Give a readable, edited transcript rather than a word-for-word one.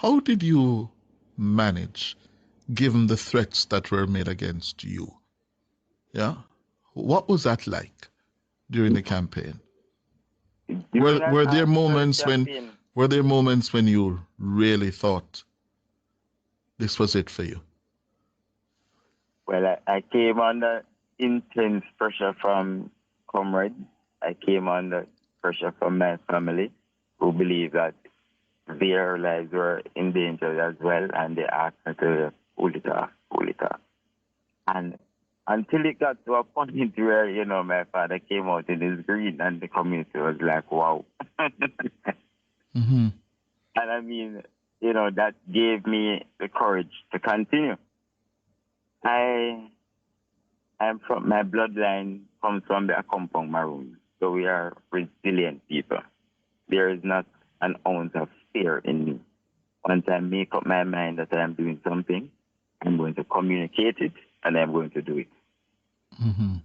How did you manage, given the threats that were made against you? Yeah? What was that like during the campaign? During that Were there time for the moments campaign, when you really thought this was it for you? well, I came under intense pressure from comrades. I came under pressure from my family, who believed that their lives were in danger as well, and they asked me to pull it off, pull it off. And until it got to a point where, my father came out in his green and the community was like, wow. Mm-hmm. And I mean, that gave me the courage to continue. I am from my bloodline comes from the Akompong Maroon. So we are resilient people. There is not an ounce of fear in me. Once I make up my mind that I am doing something, I'm going to communicate it and I'm going to do it. Mm-hmm.